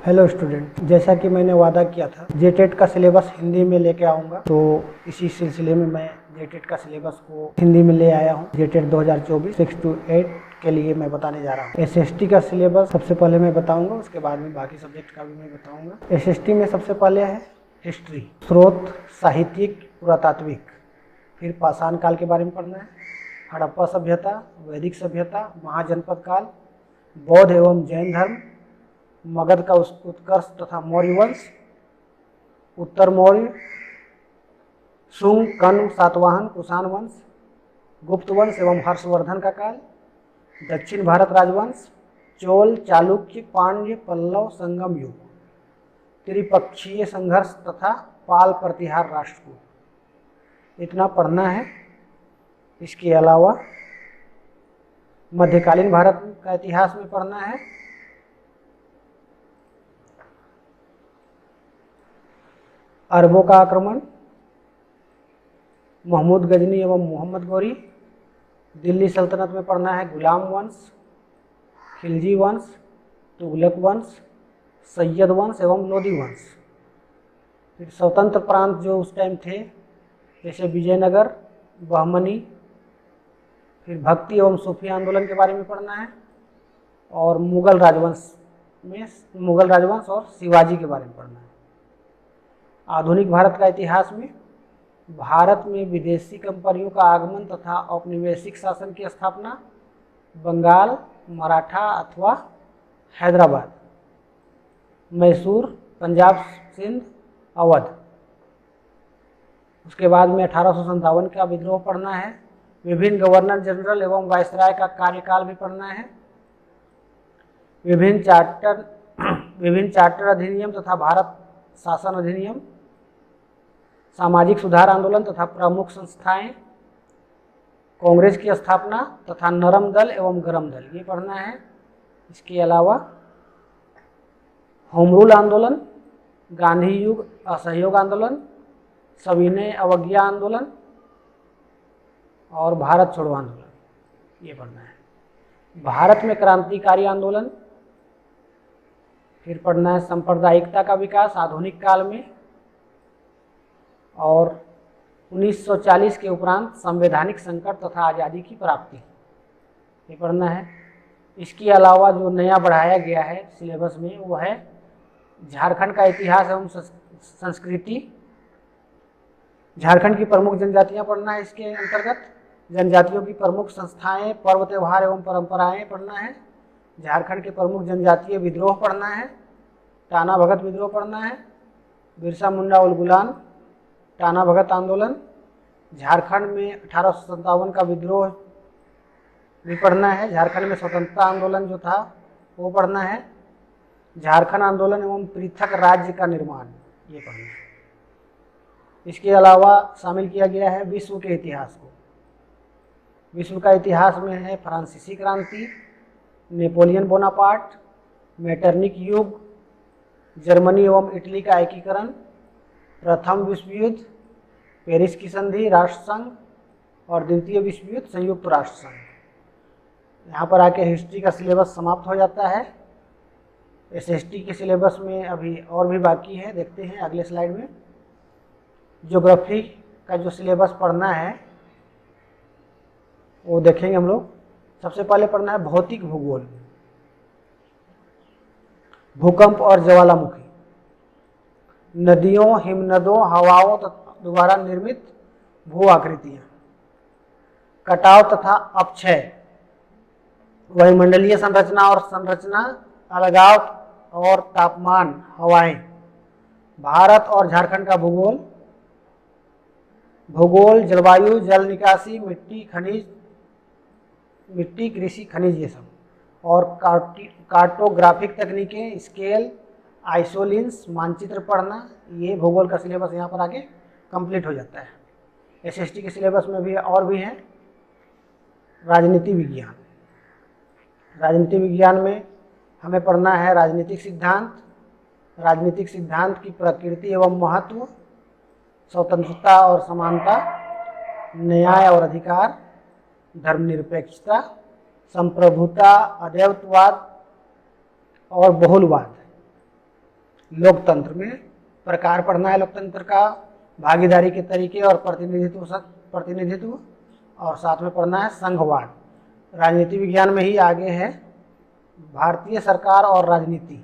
Hello student, जैसा कि मैंने वादा किया था जेटेट का सिलेबस हिंदी में लेके आऊँगा, तो इसी सिलसिले में मैं जेटेट का सिलेबस को हिंदी में ले आया हूँ। जेटेट 2024 6 to 8 के लिए मैं बताने जा रहा हूँ। एसएसटी का सिलेबस सबसे पहले मैं बताऊँगा, उसके बाद में बाकी सब्जेक्ट का भी मैं बताऊँगा। एसएसटी में सबसे पहले है हिस्ट्री, स्रोत, साहित्यिक, पुरातात्विक। फिर पाषाण काल के बारे में पढ़ना है, हड़प्पा सभ्यता, वैदिक सभ्यता, महाजनपद काल, बौद्ध एवं जैन धर्म, मगध का उत्कर्ष तथा मौर्य वंश, उत्तर मौर्य, शुंग, कण्व, सातवाहन, कुषाण वंश, गुप्त वंश एवं हर्षवर्धन का काल, दक्षिण भारत राजवंश, चोल, चालुक्य, पांड्य, पल्लव, संगम युग, त्रिपक्षीय संघर्ष तथा पाल प्रतिहार राष्ट्रकूट। इतना पढ़ना है। इसके अलावा मध्यकालीन भारत का इतिहास में पढ़ना है। अरबों का आक्रमण, महमूद गजनी एवं मोहम्मद गौरी। दिल्ली सल्तनत में पढ़ना है गुलाम वंश, खिलजी वंश, तुगलक वंश, सैयद वंश एवं लोदी वंश। फिर स्वतंत्र प्रांत जो उस टाइम थे, जैसे विजयनगर, बहमनी। फिर भक्ति एवं सूफी आंदोलन के बारे में पढ़ना है, और मुगल राजवंश और शिवाजी के बारे में पढ़ना है। आधुनिक भारत का इतिहास में भारत में विदेशी कंपनियों का आगमन तथा औपनिवेशिक शासन की स्थापना, बंगाल, मराठा अथवा हैदराबाद, मैसूर, पंजाब, सिंध, अवध। उसके बाद में 1857 का विद्रोह पढ़ना है। विभिन्न गवर्नर जनरल एवं वायसराय का कार्यकाल भी पढ़ना है। विभिन्न चार्टर अधिनियम तथा भारत शासन अधिनियम, सामाजिक सुधार आंदोलन तथा प्रमुख संस्थाएं, कांग्रेस की स्थापना तथा नरम दल एवं गरम दल, ये पढ़ना है। इसके अलावा होम रूल आंदोलन, गांधी युग असहयोग आंदोलन, सविनय अवज्ञा आंदोलन और भारत छोड़ो आंदोलन, ये पढ़ना है। भारत में क्रांतिकारी आंदोलन। फिर पढ़ना है सांप्रदायिकता का विकास आधुनिक काल में, और 1940 के उपरांत संवैधानिक संकट तथा आज़ादी की प्राप्ति, ये पढ़ना है। इसके अलावा जो नया बढ़ाया गया है सिलेबस में, वो है झारखंड का इतिहास एवं संस्कृति। झारखंड की प्रमुख जनजातियां पढ़ना है। इसके अंतर्गत जनजातियों की प्रमुख संस्थाएं, पर्व त्यौहार एवं परंपराएं पढ़ना है। झारखंड के प्रमुख जनजातीय विद्रोह पढ़ना है। टाना भगत विद्रोह पढ़ना है। बिरसा मुंडा उलगुलान, टाना भगत आंदोलन। झारखंड में 1857 का विद्रोह भी पढ़ना है। झारखंड में स्वतंत्रता आंदोलन जो था वो पढ़ना है। झारखंड आंदोलन एवं पृथक राज्य का निर्माण, ये पढ़ना है। इसके अलावा शामिल किया गया है विश्व के इतिहास को। विश्व का इतिहास में है फ्रांसीसी क्रांति, नेपोलियन बोनापार्ट, मेटरनिक युग, जर्मनी एवं इटली का एकीकरण, प्रथम विश्व युद्ध, पेरिस की संधि, राष्ट्र संघ, और द्वितीय विश्व युद्ध, संयुक्त राष्ट्र संघ। यहाँ पर आके हिस्ट्री का सिलेबस समाप्त हो जाता है। एसएसटी के सिलेबस में अभी और भी बाकी है, देखते हैं अगले स्लाइड में। ज्योग्राफी का जो सिलेबस पढ़ना है वो देखेंगे हम लोग। सबसे पहले पढ़ना है भौतिक भूगोल, भूकंप और ज्वालामुखी, नदियों, हिमनदों, हवाओं द्वारा निर्मित भू आकृतियां, कटाव तथा अपक्षय, वायुमंडलीय संरचना और संरचना, अलगाव और तापमान, हवाएं, भारत और झारखंड का भूगोल, जलवायु, जल निकासी, मिट्टी, कृषि, खनिज, ये सब, और कार्टोग्राफिक तकनीकें, स्केल, आइसोलिन्स, मानचित्र पढ़ना। ये भूगोल का सिलेबस यहाँ पर आके कंप्लीट हो जाता है। एसएसटी के सिलेबस में भी और भी हैं। राजनीति विज्ञान, राजनीति विज्ञान में हमें पढ़ना है राजनीतिक सिद्धांत, राजनीतिक सिद्धांत की प्रकृति एवं महत्व, स्वतंत्रता और समानता, न्याय और अधिकार, धर्मनिरपेक्षता, संप्रभुता, अद्वैतवाद और बहुलवाद, लोकतंत्र में प्रकार पढ़ना है, लोकतंत्र का भागीदारी के तरीके और प्रतिनिधित्व और साथ में पढ़ना है संघवाद। राजनीति विज्ञान में ही आगे है भारतीय सरकार और राजनीति।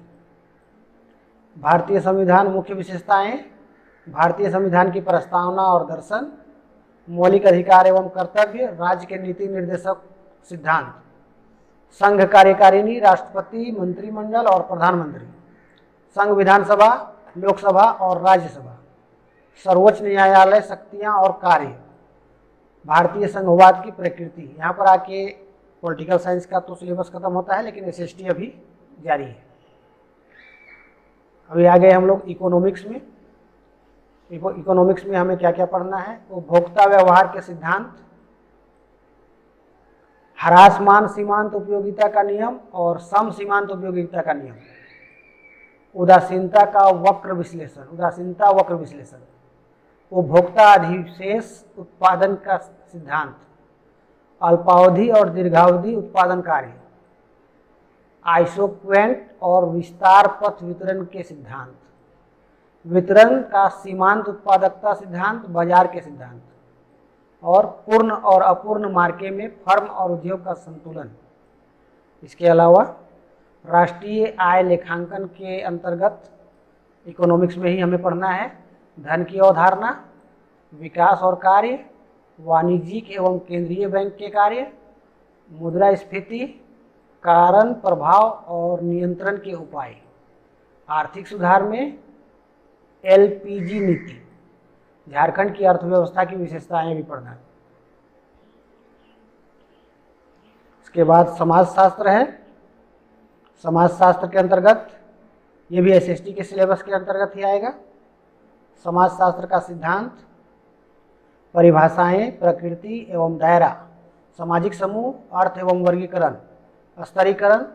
भारतीय संविधान मुख्य विशेषताएं, भारतीय संविधान की प्रस्तावना और दर्शन, मौलिक अधिकार एवं कर्तव्य, राज्य के नीति निर्देशक सिद्धांत, संघ कार्यकारिणी, राष्ट्रपति, मंत्रिमंडल और प्रधानमंत्री, संघ विधानसभा, लोकसभा और राज्यसभा, सर्वोच्च न्यायालय, शक्तियां और कार्य, भारतीय संघवाद की प्रकृति। यहाँ पर आके पॉलिटिकल साइंस का तो सिलेबस खत्म होता है, लेकिन एसएसटी अभी जारी है। अभी आ गए हम लोग इकोनॉमिक्स में। इकोनॉमिक्स में हमें क्या क्या पढ़ना है? उपभोक्ता व्यवहार के सिद्धांत, ह्रासमान सीमांत उपयोगिता का नियम और सम सीमांत उपयोगिता का नियम, उदासीनता वक्र विश्लेषण, उपभोक्ता अधिशेष उत्पादन का सिद्धांत, अल्पावधि और दीर्घावधि उत्पादन कार्य, आइसोक्वेंट और विस्तार पथ वितरण के सिद्धांत, वितरण का सीमांत उत्पादकता सिद्धांत, बाजार के सिद्धांत, और पूर्ण और अपूर्ण मार्के में फर्म और उद्योग का संतुलन। इसके अलावा राष्ट्रीय आय लेखांकन के अंतर्गत इकोनॉमिक्स में ही हमें पढ़ना है धन की अवधारणा, विकास और कार्य, वाणिज्यिक एवं केंद्रीय बैंक के कार्य, मुद्रास्फीति, कारण प्रभाव और नियंत्रण के उपाय, आर्थिक सुधार में एलपीजी नीति, झारखंड की अर्थव्यवस्था की विशेषताएं भी पढ़ना है। इसके बाद समाजशास्त्र है। समाजशास्त्र के अंतर्गत ये भी एसएसटी के सिलेबस के अंतर्गत ही आएगा। समाजशास्त्र का सिद्धांत, परिभाषाएं, प्रकृति एवं दायरा, सामाजिक समूह, अर्थ एवं वर्गीकरण, स्तरीकरण,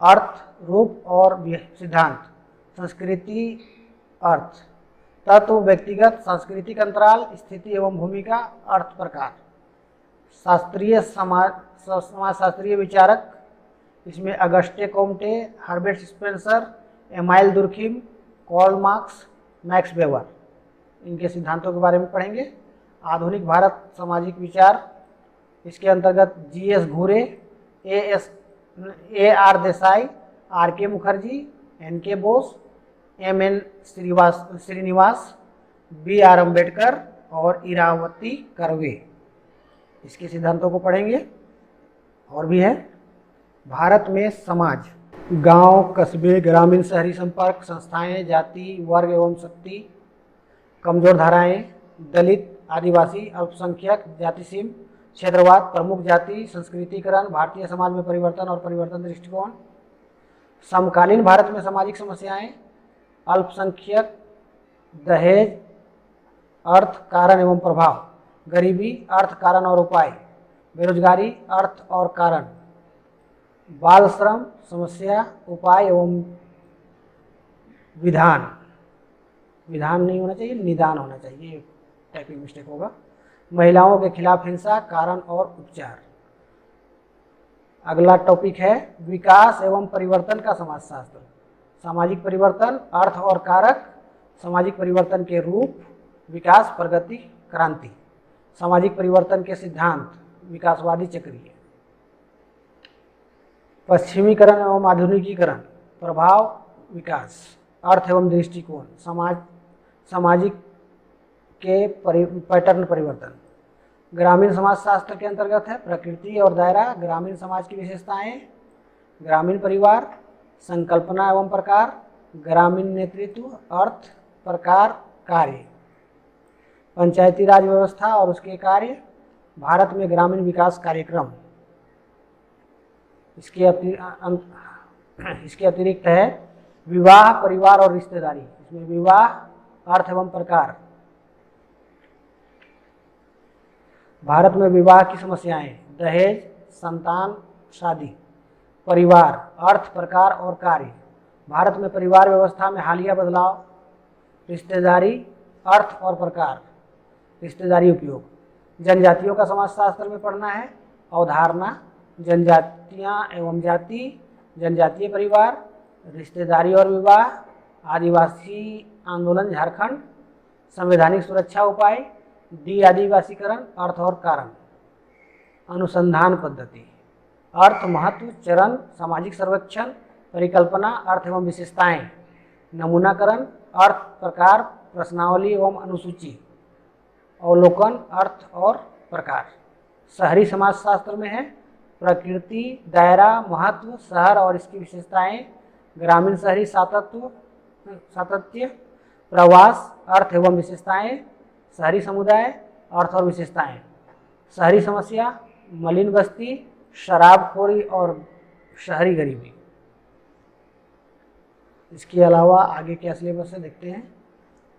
अर्थ, रूप और सिद्धांत, संस्कृति, अर्थ, तत्व, व्यक्तिगत, सांस्कृतिक अंतराल, स्थिति एवं भूमिका, अर्थ प्रकार, शास्त्रीय समाजशास्त्रीय विचारक, इसमें Auguste Comte, Herbert Spencer, Emile Durkheim, Karl Marx, Max Weber, इनके सिद्धांतों के बारे में पढ़ेंगे। आधुनिक भारत सामाजिक विचार, इसके अंतर्गत जीएस घुरे, AR Desai, RK Mukherjee, NK Bose, MN Srinivas, BR Ambedkar और इरावती कर्वे, इसके सिद्धांतों को पढ़ेंगे। और भी है भारत में समाज, गांव, कस्बे, ग्रामीण शहरी संपर्क, संस्थाएं, जाति, वर्ग एवं शक्ति, कमजोर धाराएं, दलित, आदिवासी, अल्पसंख्यक, जातिसीम, क्षेत्रवाद, प्रमुख जाति, संस्कृतिकरण, भारतीय समाज में परिवर्तन और परिवर्तन दृष्टिकोण, समकालीन भारत में सामाजिक समस्याएं, अल्पसंख्यक, दहेज, अर्थ, कारण एवं प्रभाव, गरीबी, अर्थ, कारण और उपाय, बेरोजगारी, अर्थ और कारण, बाल श्रम, समस्या, उपाय एवं विधान, विधान नहीं होना चाहिए, निदान होना चाहिए, टाइपिंग मिस्टेक होगा, महिलाओं के खिलाफ हिंसा, कारण और उपचार। अगला टॉपिक है विकास एवं परिवर्तन का समाजशास्त्र, सामाजिक परिवर्तन, अर्थ और कारक, सामाजिक परिवर्तन के रूप, विकास, प्रगति, क्रांति, सामाजिक परिवर्तन के सिद्धांत, विकासवादी चक्रीय, पश्चिमीकरण एवं आधुनिकीकरण, प्रभाव, विकास, अर्थ एवं दृष्टिकोण, सामाजिक के पैटर्न परिवर्तन। ग्रामीण समाजशास्त्र के अंतर्गत है प्रकृति और दायरा, ग्रामीण समाज की विशेषताएं, ग्रामीण परिवार, संकल्पना एवं प्रकार, ग्रामीण नेतृत्व, अर्थ, प्रकार, कार्य, पंचायती राज व्यवस्था और उसके कार्य, भारत में ग्रामीण विकास कार्यक्रम। इसके अतिरिक्त है विवाह, परिवार और रिश्तेदारी, इसमें विवाह, अर्थ एवं प्रकार, भारत में विवाह की समस्याएं, दहेज, संतान, शादी, परिवार, अर्थ, प्रकार और कार्य, भारत में परिवार व्यवस्था में हालिया बदलाव, रिश्तेदारी, अर्थ और प्रकार, रिश्तेदारी उपयोग। जनजातियों का समाजशास्त्र में पढ़ना है अवधारणा, जनजातियां एवं जाति, जनजातीय परिवार, रिश्तेदारी और विवाह, आदिवासी आंदोलन झारखंड, संवैधानिक सुरक्षा उपाय, डी आदिवासीकरण, अर्थ और कारण। अनुसंधान पद्धति, अर्थ, महत्व, चरण, सामाजिक सर्वेक्षण, परिकल्पना, अर्थ एवं विशेषताएं, नमूनाकरण, अर्थ, प्रकार, प्रश्नावली एवं अनुसूची, अवलोकन, अर्थ और प्रकार। शहरी समाजशास्त्र में है प्रकृति, दायरा, महत्व, शहर और इसकी विशेषताएं, ग्रामीण शहरी सातत्य, प्रवास, अर्थ एवं विशेषताएं, शहरी समुदाय, अर्थ और विशेषताएं। शहरी समस्या, मलिन बस्ती, शराबखोरी और शहरी गरीबी। इसके अलावा आगे क्या सिलेबस है देखते हैं।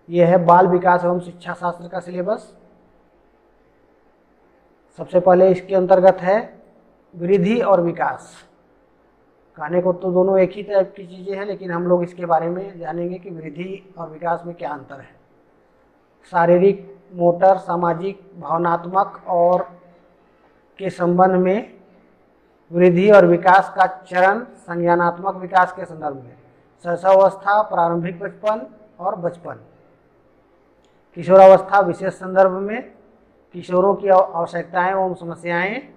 यह है बाल विकास एवं शिक्षा शास्त्र का सिलेबस। सबसे पहले इसके अंतर्गत है वृद्धि और विकास। कहने को तो दोनों एक ही टाइप की चीज़ें हैं, लेकिन हम लोग इसके बारे में जानेंगे कि वृद्धि और विकास में क्या अंतर है। शारीरिक, मोटर, सामाजिक, भावनात्मक और के संबंध में वृद्धि और विकास का चरण संज्ञानात्मक विकास के संदर्भ में, शैशवावस्था, प्रारंभिक बचपन और बचपन, किशोरावस्था विशेष संदर्भ में किशोरों की आवश्यकताएं एवं समस्याएं,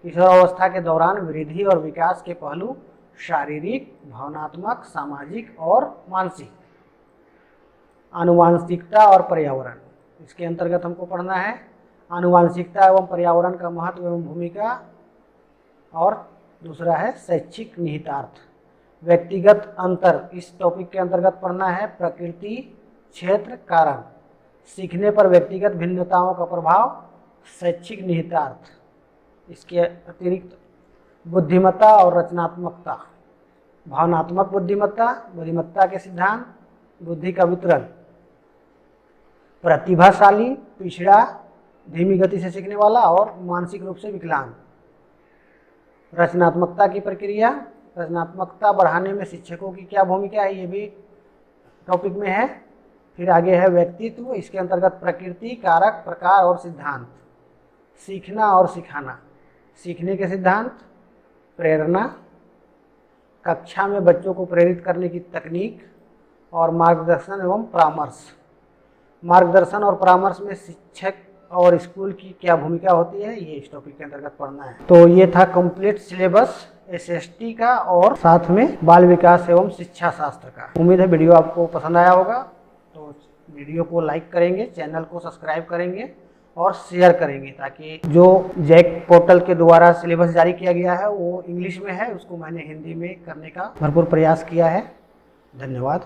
किशोरावस्था के दौरान वृद्धि और विकास के पहलू शारीरिक, भावनात्मक, सामाजिक और मानसिक, आनुवांशिकता और पर्यावरण। इसके अंतर्गत हमको पढ़ना है आनुवांशिकता एवं पर्यावरण का महत्व एवं भूमिका, और दूसरा है शैक्षिक निहितार्थ। व्यक्तिगत अंतर, इस टॉपिक के अंतर्गत पढ़ना है प्रकृति, क्षेत्र, कारण, सीखने पर व्यक्तिगत भिन्नताओं का प्रभाव, शैक्षिक निहितार्थ। इसके अतिरिक्त बुद्धिमत्ता और रचनात्मकता, भावनात्मक बुद्धिमत्ता, बुद्धिमत्ता के सिद्धांत, बुद्धि का वितरण, प्रतिभाशाली, पिछड़ा, धीमी गति से सीखने वाला और मानसिक रूप से विकलांग। रचनात्मकता की प्रक्रिया, रचनात्मकता बढ़ाने में शिक्षकों की क्या भूमिका है, ये भी टॉपिक में है। फिर आगे है व्यक्तित्व, इसके अंतर्गत प्रकृति, कारक, प्रकार और सिद्धांत, सीखना और सिखाना, सीखने के सिद्धांत, प्रेरणा, कक्षा में बच्चों को प्रेरित करने की तकनीक, और मार्गदर्शन एवं परामर्श। मार्गदर्शन और परामर्श में शिक्षक और स्कूल की क्या भूमिका होती है, ये इस टॉपिक के अंतर्गत पढ़ना है। तो ये था कंप्लीट सिलेबस एसएसटी का और साथ में बाल विकास एवं शिक्षा शास्त्र का। उम्मीद है वीडियो आपको पसंद आया होगा, तो वीडियो को लाइक करेंगे, चैनल को सब्सक्राइब करेंगे और शेयर करेंगे, ताकि जो जैक पोर्टल के द्वारा सिलेबस जारी किया गया है वो इंग्लिश में है, उसको मैंने हिंदी में करने का भरपूर प्रयास किया है। धन्यवाद।